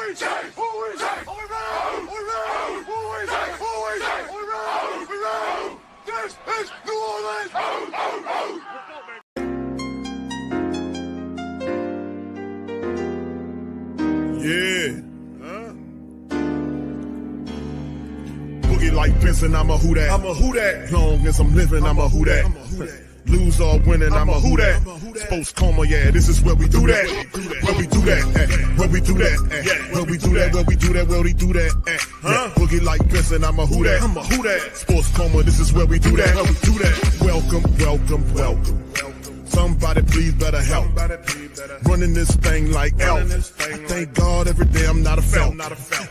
This is New Orleans! Yeah. Boogie like Vincent, I'm a who that. I'm a who that. Long as I'm living, I'm a who that. Lose or winning, I'm a who that. Sports Coma, yeah, this is where we do that. Where we do that, where we do that, where we do that, where we do that, where we do that. Boogie like Vincent, I'm a who that. I'm a who that. Sports Coma, this is where we do that. Where we do that. Welcome, welcome, welcome. Somebody please better help. Running this thing like Elf. I thank God every day I'm not a felt.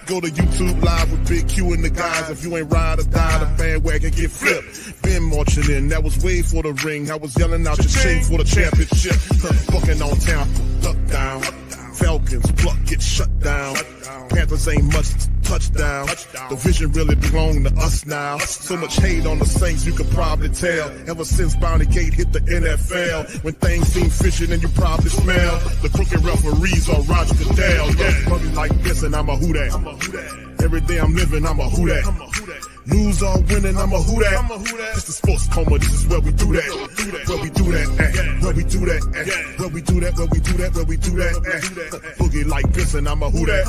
Go to YouTube Live with Big Q and the guys. If you ain't ride or die, the bandwagon get flipped. Been marching in, that was way for the ring. I was yelling out your shame for the championship. Bucking on town, duck down. Falcons, pluck, get shut down. Panthers ain't much touchdown. The vision really belong to us now. So much hate on the Saints, you could probably tell. Ever since Bounty Gate hit the NFL, when things seem fishy and you probably smell the crooked referees or Roger Goodell. Yeah, probably like this and I'm a who that. Every day I'm living, I'm a who that. Lose or winning, I'm a who that. This is Sports Coma, this is where we do that. Where we do that, where we do that, where we do that, where we do that, where we do that. Boogie like this and I'm a who that.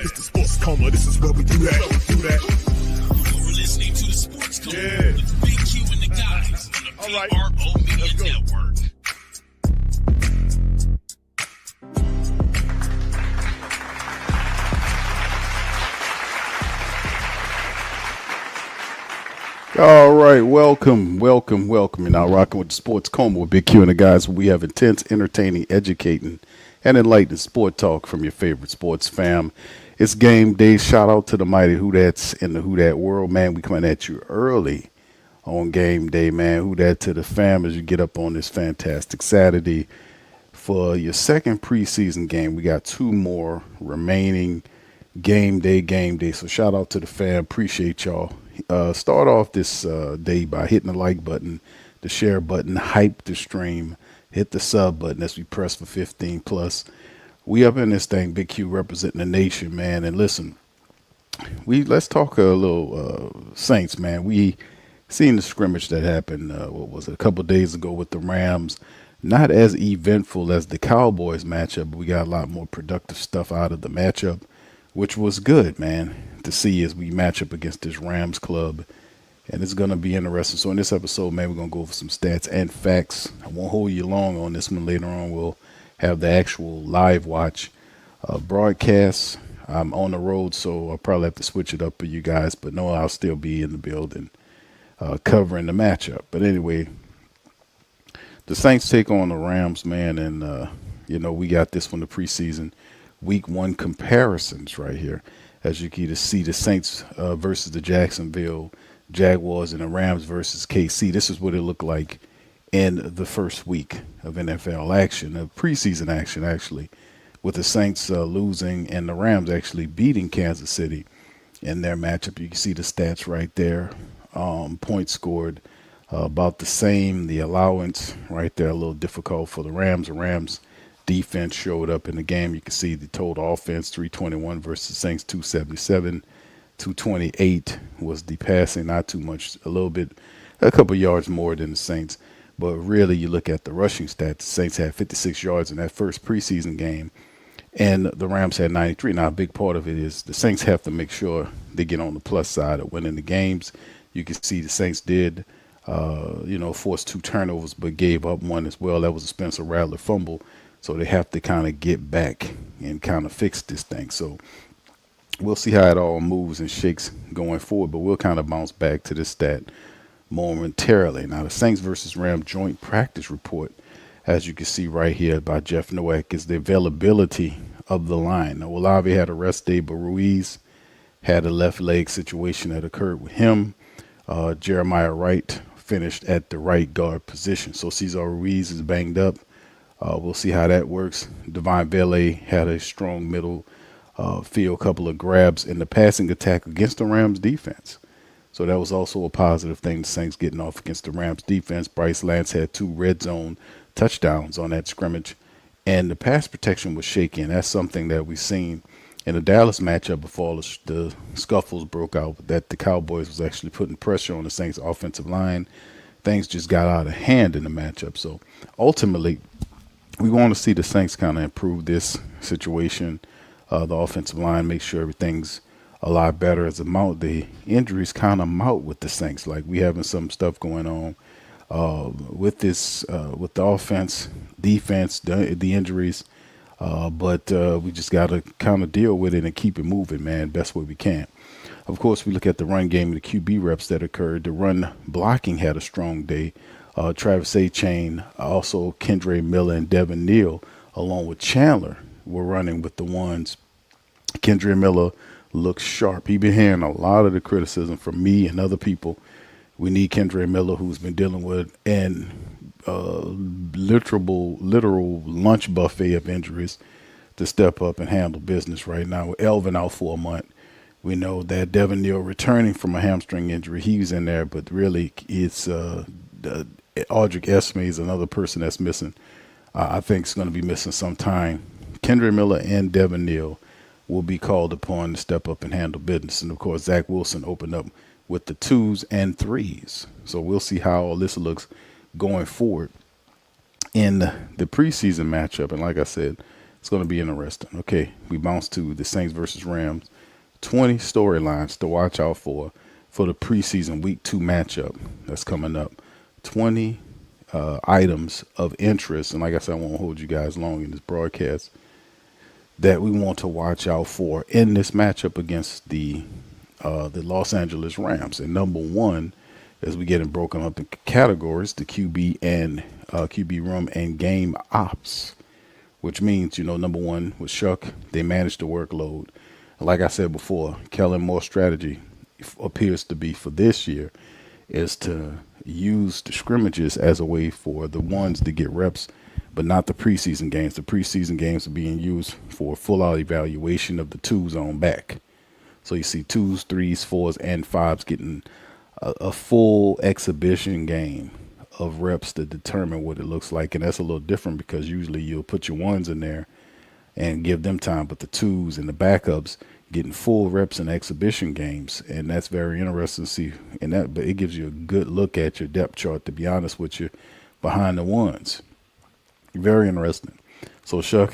This is Sports Coma, this is where we do that. You're listening to the Sports Coma with Big Q and the guys on the PRO Media Network. All right, welcome. You're now rocking with the Sports Coma with Big Q and the guys. We have intense, entertaining, educating, and enlightening sport talk from your favorite sports fam. It's game day. Shout out to the mighty Who That's in the Who Dat world, man. We coming at you early on game day, man. Who Dat to the fam as you get up on this fantastic Saturday for your second preseason game. We got two more remaining game day. So shout out to the fam. Appreciate y'all. Start off this day by hitting the like button, the share button, hype the stream, hit the sub button as we press for 15 plus. We up in this thing, Big Q representing the nation, man. And listen, let's talk a little Saints, man. We seen the scrimmage that happened, a couple days ago with the Rams. Not as eventful as the Cowboys matchup, but we got a lot more productive stuff out of the matchup, which was good, man, to see as we match up against this Rams club. And it's going to be interesting. So in this episode, man, we're going to go over some stats and facts. I won't hold you long on this one. Later on, we'll have the actual live watch broadcast. I'm on the road, so I'll probably have to switch it up for you guys. But no, I'll still be in the building covering the matchup. But anyway, the Saints take on the Rams, man. And, we got this one, the preseason week 1 comparisons right here. As you can see, the Saints versus the Jacksonville Jaguars and the Rams versus KC. This is what it looked like in the first week of NFL action, of preseason action, actually, with the Saints losing and the Rams actually beating Kansas City in their matchup. You can see the stats right there. Points scored about the same. The allowance right there, a little difficult for the Rams. The Rams defense showed up in the game. You can see the total offense, 321 versus Saints, 277. 228 was the passing, not too much, a couple yards more than the Saints. But really, you look at the rushing stats, the Saints had 56 yards in that first preseason game, and the Rams had 93. Now, a big part of it is the Saints have to make sure they get on the plus side of winning the games. You can see the Saints did, force 2 turnovers, but gave up 1 as well. That was a Spencer Rattler fumble. So they have to kind of get back and kind of fix this thing. So we'll see how it all moves and shakes going forward, but we'll kind of bounce back to this stat momentarily. Now, the Saints versus Rams joint practice report, as you can see right here by Jeff Nowak, is the availability of the line. Now, Olave had a rest day, but Ruiz had a left leg situation that occurred with him. Jeremiah Wright finished at the right guard position. So Cesar Ruiz is banged up. We'll see how that works. Devaughn Vele had a strong middle field, couple of grabs in the passing attack against the Rams defense. So that was also a positive thing, the Saints getting off against the Rams defense. Bryce Lance had 2 red zone touchdowns on that scrimmage, and the pass protection was shaky. And that's something that we've seen in the Dallas matchup before all the scuffles broke out, that the Cowboys was actually putting pressure on the Saints offensive line. Things just got out of hand in the matchup. So ultimately, we want to see the Saints kind of improve this situation. The offensive line, make sure everything's a lot better as the injuries kind of mount with the Saints. Like we having some stuff going on with this, with the offense, defense, the injuries. But we just got to kind of deal with it and keep it moving, man, best way we can. Of course, we look at the run game and the QB reps that occurred. The run blocking had a strong day. Travis Etienne, also Kendre Miller and Devaughn Vele, along with Chandler, were running with the ones. Kendre Miller looks sharp. He's been hearing a lot of the criticism from me and other people. We need Kendre Miller, who's been dealing with an literal lunch buffet of injuries, to step up and handle business right now. With Elvin out for a month, we know that Devaughn Vele returning from a hamstring injury. He was in there, but really it's Audric Esme is another person that's missing. I think it's going to be missing some time. Kendre Miller and Devaughn Vele will be called upon to step up and handle business. And, of course, Zach Wilson opened up with the 2s and 3s. So we'll see how all this looks going forward in the preseason matchup. And like I said, it's going to be interesting. Okay, we bounce to the Saints versus Rams. 20 storylines to watch out for the preseason week 2 matchup that's coming up. 20 items of interest. And like I said, I won't hold you guys long in this broadcast that we want to watch out for in this matchup against the Los Angeles Rams. And number one, as we get it broken up in categories, the QB and QB room and game ops, which means, number one with Shough, they manage the workload. Like I said before, Kellen Moore strategy appears to be for this year is to use the scrimmages as a way for the ones to get reps, but not the preseason games. The preseason games are being used for full-out evaluation of the 2s on back. So you see 2s, 3s, 4s, and 5s getting a full exhibition game of reps to determine what it looks like. And that's a little different because usually you'll put your 1s in there and give them time, but the 2s and the backups getting full reps in exhibition games. And that's very interesting to see. But it gives you a good look at your depth chart, to be honest with you, behind the 1s. Very interesting. So Shough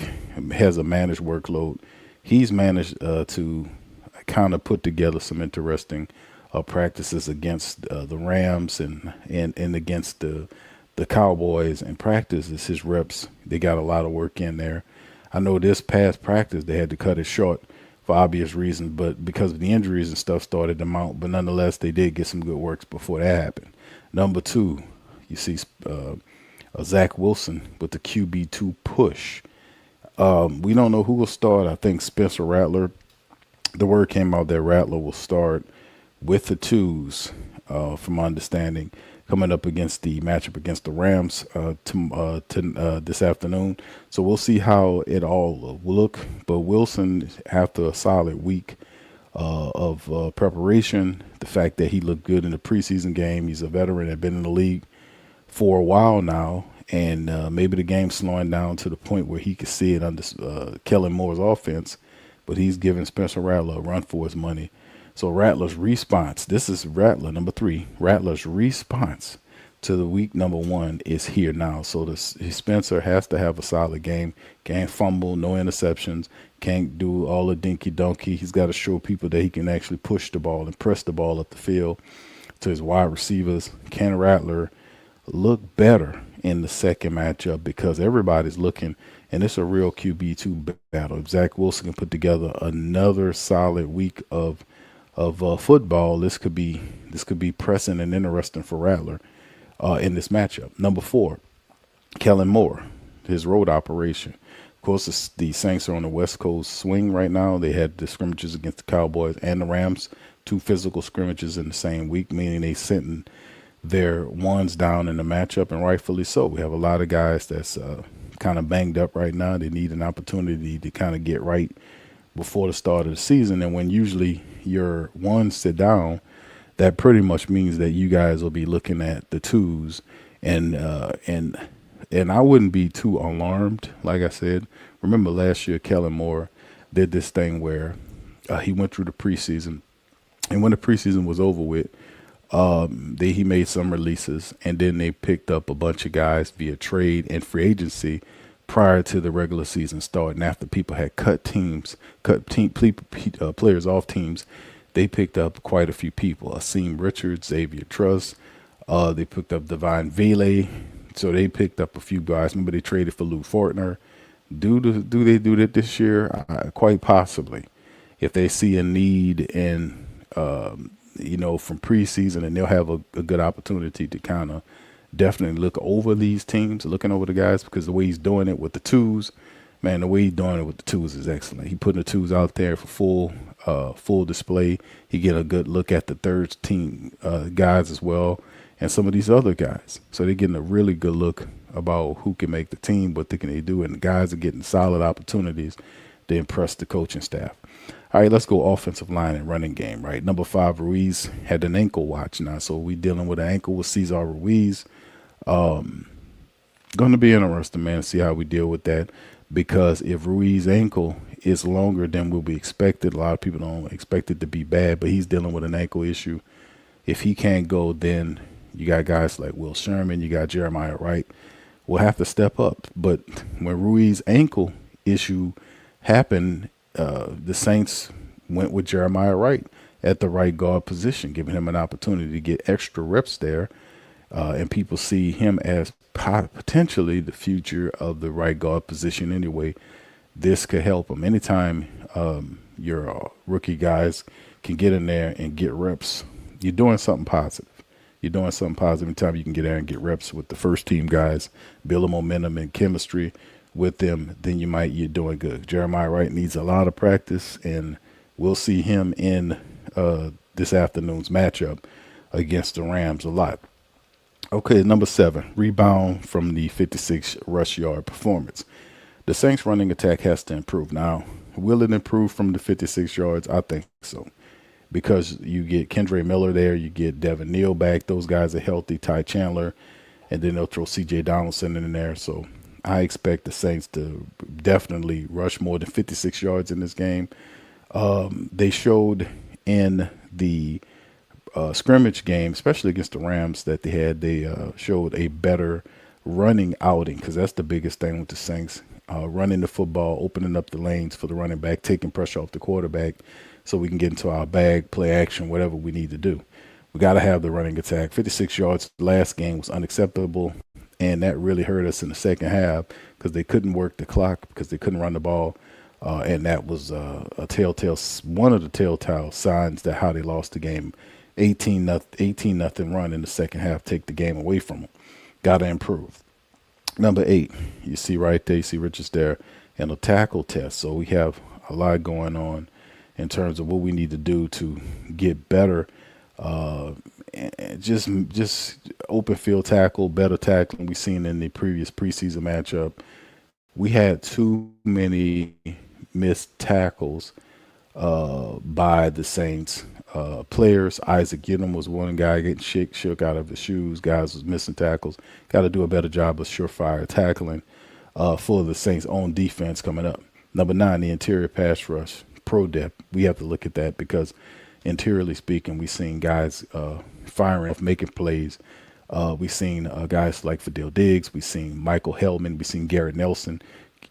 has a managed workload. He's managed to kind of put together some interesting practices against the Rams and against the Cowboys. And practices, his reps, they got a lot of work in there. I know this past practice they had to cut it short for obvious reasons, but because of the injuries and stuff started to mount. But nonetheless, they did get some good works before that happened. Number 2, you see Zach Wilson with the QB2 push. We don't know who will start. I think Spencer Rattler. The word came out that Rattler will start with the 2s, from my understanding, coming up against the matchup against the Rams this afternoon. So we'll see how it all will look. But Wilson, after a solid week of preparation, the fact that he looked good in the preseason game, he's a veteran, had been in the league for a while now, and maybe the game's slowing down to the point where he could see it under Kellen Moore's offense, but he's giving Spencer Rattler a run for his money. So Rattler's response, this is Rattler, number 3, Rattler's response to the week number 1 is here now. So Spencer has to have a solid game, can't fumble, no interceptions, can't do all the dinky donkey. He's got to show people that he can actually push the ball and press the ball up the field to his wide receivers. Can Rattler look better in the second matchup, because everybody's looking, and it's a real QB2 battle. If Zach Wilson can put together another solid week of football, this could be pressing and interesting for Rattler in this matchup. Number 4, Kellen Moore, his road operation. Of course, the Saints are on the West Coast swing right now. They had the scrimmages against the Cowboys and the Rams, 2 physical scrimmages in the same week, meaning they sent their 1s down in the matchup, and rightfully so. We have a lot of guys that's kind of banged up right now. They need an opportunity to kind of get right before the start of the season. And when usually your 1s sit down, that pretty much means that you guys will be looking at the 2s, and I wouldn't be too alarmed. Like I said, remember last year Kellen Moore, did this thing where he went through the preseason, and when the preseason was over with, he made some releases, and then they picked up a bunch of guys via trade and free agency prior to the regular season starting. After people had players off teams, they picked up quite a few people. Asim Richards, Xavier Truss. They picked up Devaughn Vele. So they picked up a few guys. Remember, they traded for Lou Fortner. Do they do that this year? Quite possibly. If they see a need and from preseason, and they'll have a good opportunity to kind of definitely look over these teams, looking over the guys, because the way he's doing it with the twos, man, the way he's doing it with the twos is excellent. He putting the twos out there for full display. He get a good look at the third team guys as well, and some of these other guys. So they're getting a really good look about who can make the team, what they can do, and the guys are getting solid opportunities to impress the coaching staff. All right, let's go offensive line and running game, right? Number 5, Ruiz had an ankle watch now, so we dealing with an ankle with Cesar Ruiz. Going to be interesting, man, to see how we deal with that, because if Ruiz's ankle is longer than will be expected, a lot of people don't expect it to be bad, but he's dealing with an ankle issue. If he can't go, then you got guys like Will Sherman, you got Jeremiah Wright, will have to step up. But when Ruiz's ankle issue happened, the Saints went with Jeremiah Wright at the right guard position, giving him an opportunity to get extra reps there. And people see him as potentially the future of the right guard position anyway. This could help him. Anytime your rookie guys can get in there and get reps, you're doing something positive. You're doing something positive anytime you can get there and get reps with the first team guys, build a momentum and chemistry with them, then you're doing good. Jeremiah Wright needs a lot of practice, and we'll see him in this afternoon's matchup against the Rams a lot. Okay, number 7, rebound from the 56 rush yard performance. The Saints running attack has to improve. Now, will it improve from the 56 yards? I think so, because you get Kendre Miller there, you get Devin Neal back. Those guys are healthy, Ty Chandler, and then they'll throw C.J. Donaldson in there. So I expect the Saints to definitely rush more than 56 yards in this game. They showed in the scrimmage game, especially against the Rams that they showed a better running outing, because that's the biggest thing with the Saints, running the football, opening up the lanes for the running back, taking pressure off the quarterback so we can get into our bag, play action, whatever we need to do. We got to have the running attack. 56 yards last game was unacceptable, and that really hurt us in the second half because they couldn't work the clock, because they couldn't run the ball. And that was one of the telltale signs that how they lost the game. 18-0 run in the second half, take the game away from them. Got to improve. Number 8, you see right there, you see Richards there, and a tackle test. So we have a lot going on in terms of what we need to do to get better. And just open field tackle, better tackling. We've seen in the previous preseason matchup, we had too many missed tackles by the Saints players. Isaac Gidham was one guy getting shook out of his shoes. Guys was missing tackles. Got to do a better job of surefire tackling for the Saints' own defense coming up. Number 9, the interior pass rush, pro depth. We have to look at that because interiorly speaking, we've seen guys firing off, making plays. We've seen guys like Fadil Diggs. We've seen Michael Hellman. We've seen Garrett Nelson.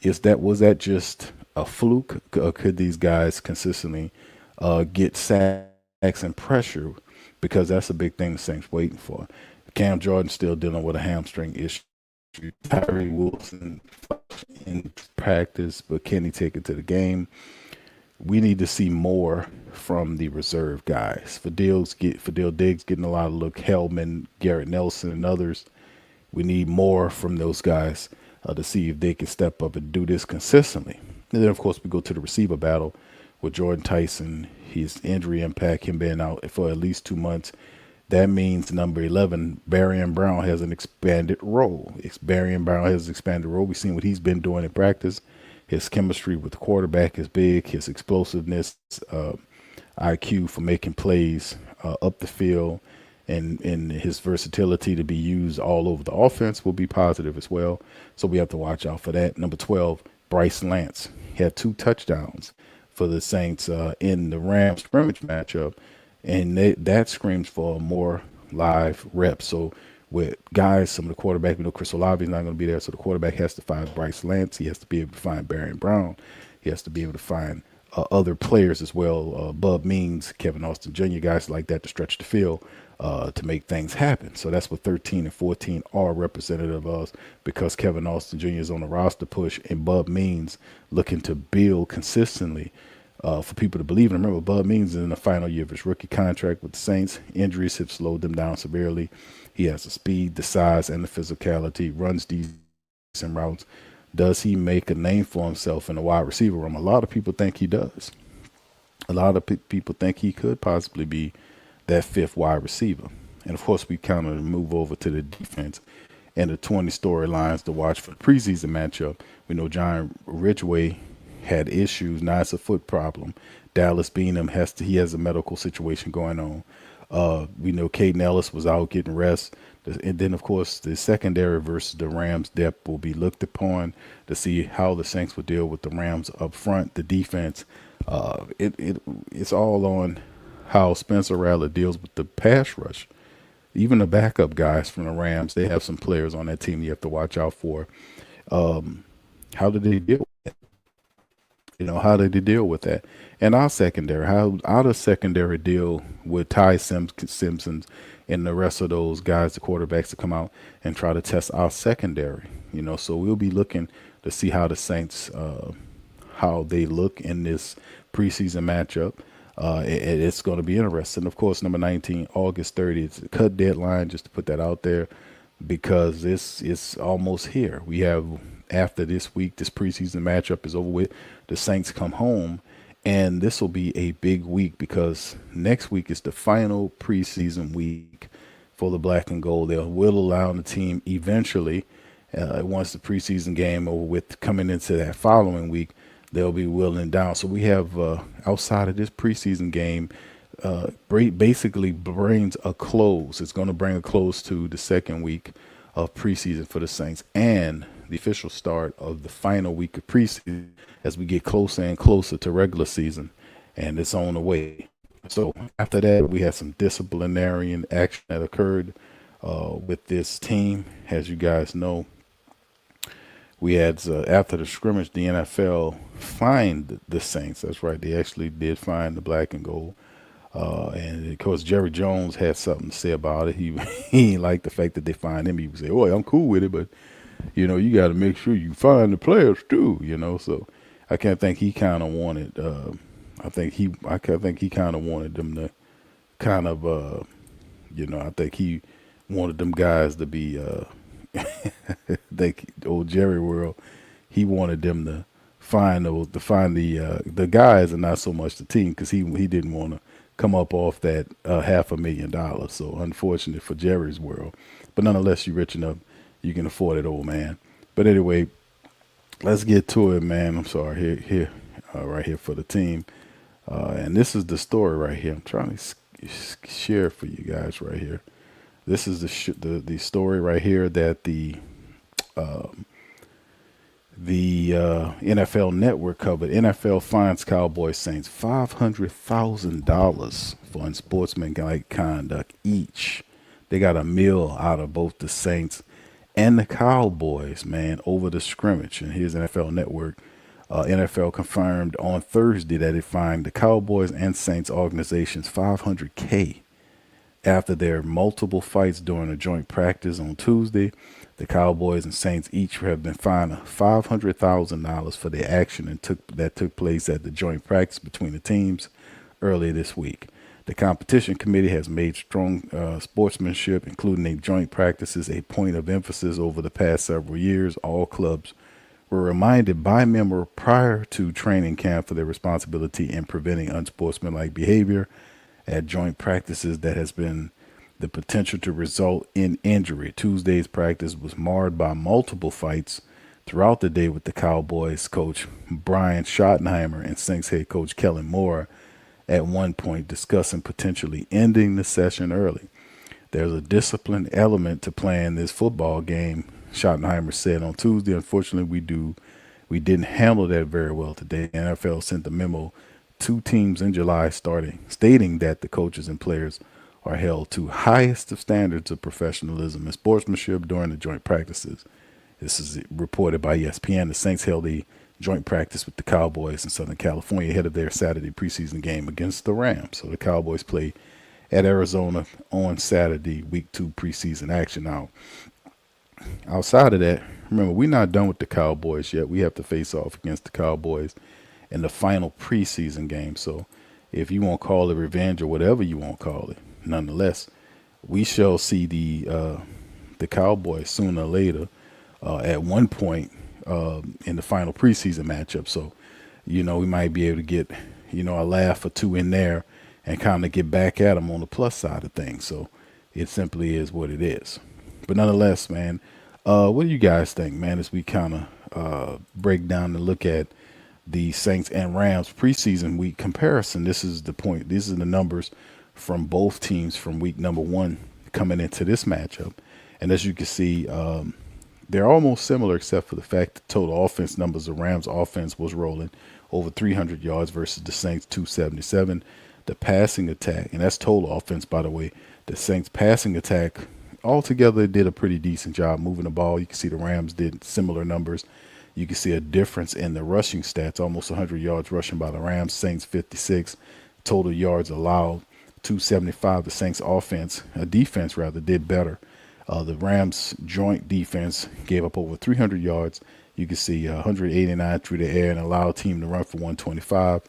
Was that just a fluke? Could these guys consistently get sacks and pressure? Because that's a big thing the Saints waiting for. Cam Jordan still dealing with a hamstring issue. Tyree Wilson in practice, but can he take it to the game? We need to see more from the reserve guys. Fadil Diggs getting a lot of look. Hellman, Garrett Nelson, and others. We need more from those guys to see if they can step up and do this consistently. And then, of course, we go to the receiver battle with Jordan Tyson. His injury impact, him being out for at least 2 months. That means number 11, Barion Brown, has an expanded role. Barion Brown has an expanded role. We've seen what he's been doing in practice. His chemistry with the quarterback is big. His explosiveness, IQ for making plays up the field, and his versatility to be used all over the offense will be positive as well. So we have to watch out for that. Number 12, Bryce Lance. He had 2 touchdowns for the Saints in the Rams scrimmage matchup, and that screams for more live reps. So with guys, some of the quarterback, we know Chris Olave is not going to be there, so the quarterback has to find Bryce Lance. He has to be able to find Barion Brown. He has to be able to find other players as well, Bub Means, Kevin Austin Jr., guys like that to stretch the field to make things happen. So that's what 13 and 14 are representative of, because Kevin Austin Jr. is on the roster push and Bub Means looking to build consistently for people to believe in. Remember, Bub Means is in the final year of his rookie contract with the Saints. Injuries have slowed him down severely. He has the speed, the size, and the physicality, runs decent routes. Does he make a name for himself in the wide receiver room? A lot of people think he does. A lot of people think he could possibly be that 5th wide receiver. And, of course, we kind of move over to the defense and the 20 storylines to watch for the preseason matchup. We know John Ridgeway had issues. Now it's a foot problem. Dallas Beanham has a medical situation going on. We know Caden Ellis was out getting rest. And then, of course, the secondary versus the Rams depth will be looked upon to see how the Saints will deal with the Rams up front. The defense, it's all on how Spencer Rattler deals with the pass rush. Even the backup guys from the Rams, they have some players on that team you have to watch out for. How do they deal with that? How did they deal with that? And our secondary, how does secondary deal with Ty Simpsons and the rest of those guys, the quarterbacks, to come out and try to test our secondary? So we'll be looking to see how the Saints, how they look in this preseason matchup. It's going to be interesting. Of course, number 19, August 30th, the cut deadline, just to put that out there, because it's almost here. We have, after this week, this preseason matchup is over with. The Saints come home, and this will be a big week because next week is the final preseason week for the black and gold. They will allow the team eventually, once the preseason game over with, coming into that following week, they'll be willing down. So we have, outside of this preseason game, basically brings a close. It's going to bring a close to the second week of preseason for the Saints and the official start of the final week of preseason as we get closer and closer to regular season, and it's on the way. So after that, we had some disciplinary action that occurred with this team. As you guys know, we had, after the scrimmage, the NFL fined the Saints. That's right. They actually did fine the black and gold. And of course, Jerry Jones had something to say about it. He didn't like the fact that they fined him. He would say, "Oh, I'm cool with it, but you got to make sure you fine the players too." So I can't think he kind of wanted. I think he kind of wanted them to kind of, I think he wanted them guys to be, old Jerry world. He wanted them to find the guys and not so much the team, because he didn't want to come up off that $500,000. So unfortunate for Jerry's world, but nonetheless, you're rich enough, you can afford it, old man. But anyway, let's get to it, man. I'm sorry, here, right here for the team. And this is the story right here. I'm trying to share for you guys right here. This is the story right here that the NFL Network covered. NFL fines Cowboys Saints $500,000 for unsportsmanlike conduct each. They got a meal out of both the Saints and the Cowboys, man, over the scrimmage. And here's NFL Network. NFL confirmed on Thursday that it fined the Cowboys and Saints organizations $500K after their multiple fights during a joint practice on Tuesday. The Cowboys and Saints each have been fined $500,000 for the action that took place at the joint practice between the teams earlier this week. The competition committee has made strong sportsmanship, including a joint practices, a point of emphasis over the past several years. All clubs were reminded by member prior to training camp for their responsibility in preventing unsportsmanlike behavior at joint practices that has been the potential to result in injury. Tuesday's practice was marred by multiple fights throughout the day, with the Cowboys coach Brian Schottenheimer and Saints head coach Kellen Moore at one point discussing potentially ending the session early. There's a discipline element to playing this football game, Schottenheimer said on Tuesday. Unfortunately, we do we didn't handle that very well today. The NFL sent a memo to teams in July stating that the coaches and players are held to highest of standards of professionalism and sportsmanship during the joint practices. This is reported by ESPN. The Saints held a joint practice with the Cowboys in Southern California ahead of their Saturday preseason game against the Rams. So the Cowboys play at Arizona on Saturday, week 2 preseason action. Now, outside of that, remember, we're not done with the Cowboys yet. We have to face off against the Cowboys in the final preseason game. So if you want to call it revenge or whatever you want to call it, nonetheless, we shall see the Cowboys sooner or later at one point in the final preseason matchup. So, we might be able to get, a laugh or two in there and kind of get back at them on the plus side of things. So it simply is what it is. But nonetheless, man, what do you guys think, man, as we kind of break down and look at the Saints and Rams preseason week comparison? This is the point. These are the numbers from both teams from week number 1 coming into this matchup. And as you can see, they're almost similar except for the fact that total offense numbers, the Rams offense was rolling over 300 yards versus the Saints 277. The passing attack, and that's total offense, by the way, the Saints passing attack altogether did a pretty decent job moving the ball. You can see the Rams did similar numbers. You can see a difference in the rushing stats, almost 100 yards rushing by the Rams, Saints 56. Total yards allowed, 275. The Saints defense did better. The Rams joint defense gave up over 300 yards. You can see 189 through the air and allowed team to run for 125.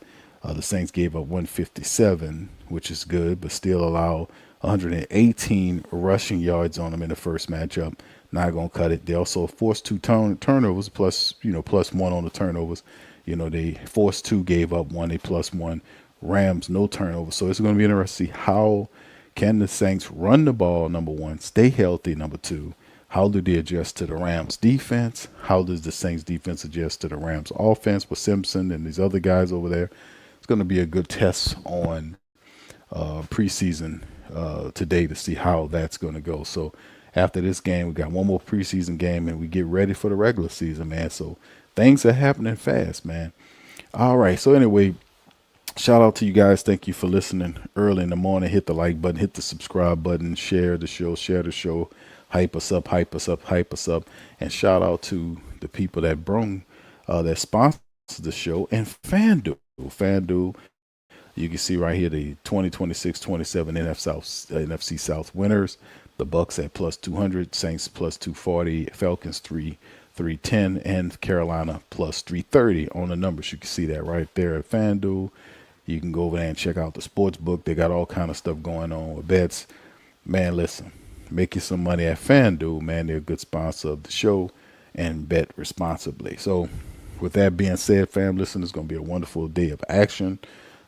The Saints gave up 157, which is good, but still allow 118 rushing yards on them in the first matchup. Not going to cut it. They also forced 2 turnovers, plus 1 on the turnovers. They forced 2, gave up 1, they plus 1. Rams, no turnovers. So it's going to be interesting to see how can the Saints run the ball, number 1, stay healthy, number 2. How do they adjust to the Rams defense? How does the Saints defense adjust to the Rams offense with Simpson and these other guys over there? It's going to be a good test on preseason today to see how that's going to go. So after this game, we got one more preseason game and we get ready for the regular season, man. So things are happening fast, man. All right. So anyway, shout out to you guys. Thank you for listening early in the morning. Hit the like button, hit the subscribe button, share the show, hype us up. And shout out to the people that that sponsor the show and FanDuel. You can see right here the 2026-27 NFC South winners. The Bucks at plus 200, Saints plus 240, Falcons 310, and Carolina plus 330 on the numbers. You can see that right there at FanDuel. You can go over there and check out the sports book. They got all kind of stuff going on with bets. Man, listen, make you some money at FanDuel, man. They're a good sponsor of the show, and bet responsibly. So with that being said, fam, listen, it's going to be a wonderful day of action.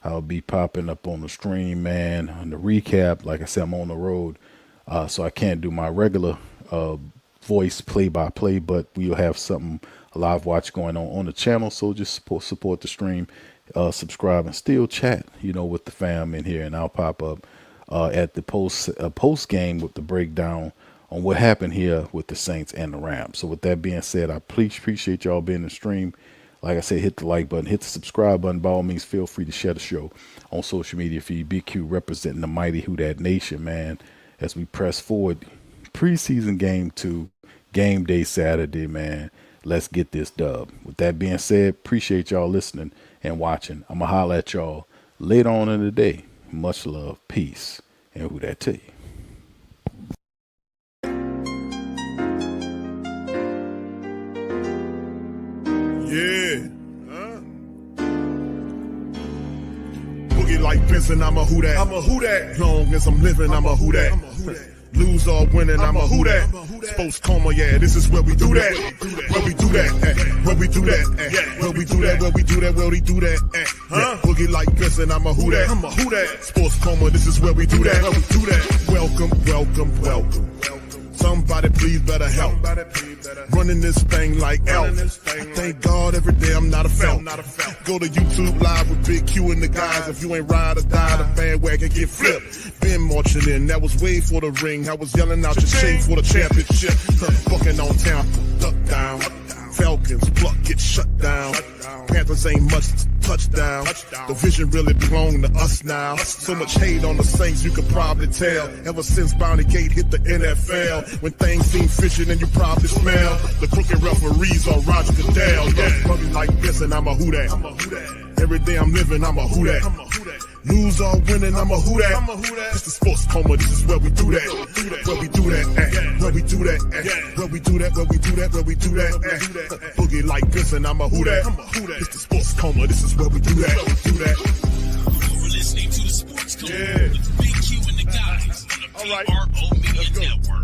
I'll be popping up on the stream, man, on the recap. Like I said, I'm on the road, so I can't do my regular voice play-by-play, but we'll have something, a live watch going on the channel. So just support the stream, subscribe, and still chat, with the fam in here. And I'll pop up at the post game with the breakdown on what happened here with the Saints and the Rams. So with that being said, I appreciate y'all being in the stream. Like I said, hit the like button, hit the subscribe button. By all means, feel free to share the show on social media feed. BQ representing the mighty Who Dat Nation, man, as we press forward. Preseason game 2, game day Saturday, man. Let's get this dub. With that being said, appreciate y'all listening and watching. I'm going to holler at y'all later on in the day. Much love, peace, and Who Dat to you. Yeah. Boogie like Vincent, I'm a who that. Long as I'm living, I'm a who that. Lose or winning, I'm a who that. Sports Coma, yeah, this is where we do that. Where we do that, where we do that, where we do that, where we do that, where we do that. Boogie like Vincent, I'm a who that. Sports Coma, this is where we do that. Welcome. Somebody please better help. Running this thing like elf. Thank God every day I'm not a felt. Go to YouTube live with Big Q and the guys. If you ain't ride or die, the bandwagon get flipped. Been marching in, that was way for the ring. I was yelling out your shame for the championship. Bucking on town, duck down. Falcons pluck, get shut down. Panthers ain't much touchdown. The vision really belong to us now. So much hate on the Saints, you could probably tell. Ever since Bounty Gate hit the NFL, when things seem fishy and you probably smell the crooked referees on Roger Goodell. Yeah, probably like this and I'm a who that. Every day I'm living, I'm a who that. Lose or winning, I'm a who that. This is sports coma, this is where we do that. Where we do that at. Where we do that at. Where we do that, where we do that, where we do that at. Boogie like this and I'm a who that. This is sports coma, this is where we do that. You're listening to the Sports Coma with Big Q and the guys on the PRO Media Network.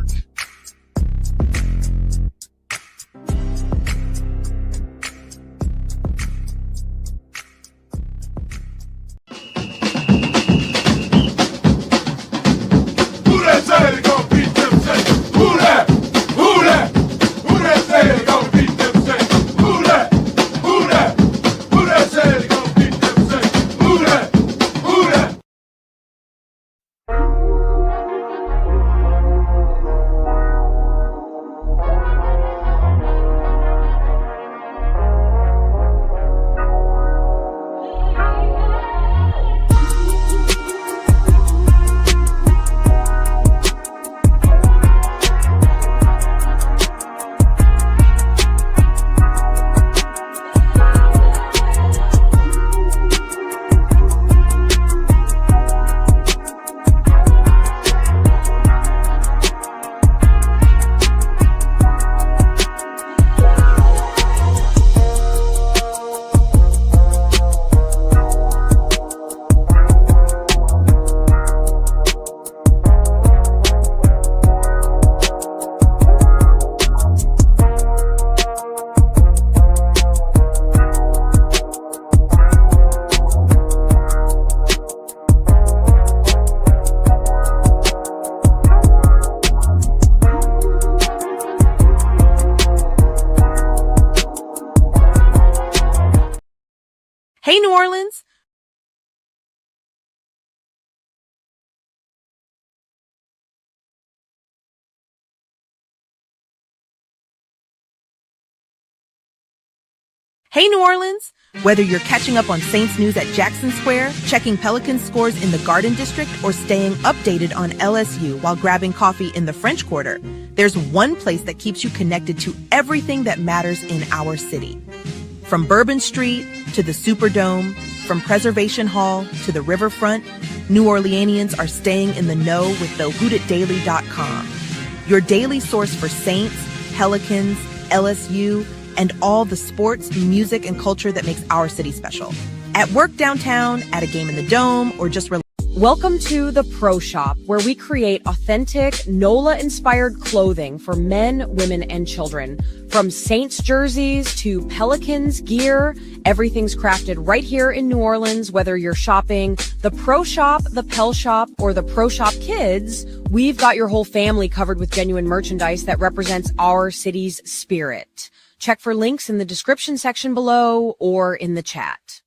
Hey, New Orleans! Hey, New Orleans! Whether you're catching up on Saints news at Jackson Square, checking Pelicans scores in the Garden District, or staying updated on LSU while grabbing coffee in the French Quarter, there's one place that keeps you connected to everything that matters in our city. From Bourbon Street to the Superdome, from Preservation Hall to the Riverfront, New Orleanians are staying in the know with thehootitdaily.com, your daily source for Saints, Pelicans, LSU, and all the sports, music, and culture that makes our city special. At work downtown, at a game in the Dome, or just Welcome to the Pro Shop, where we create authentic NOLA-inspired clothing for men, women, and children. From Saints jerseys to Pelicans gear, everything's crafted right here in New Orleans. Whether you're shopping the Pro Shop, the Pel Shop, or the Pro Shop Kids, we've got your whole family covered with genuine merchandise that represents our city's spirit. Check for links in the description section below or in the chat.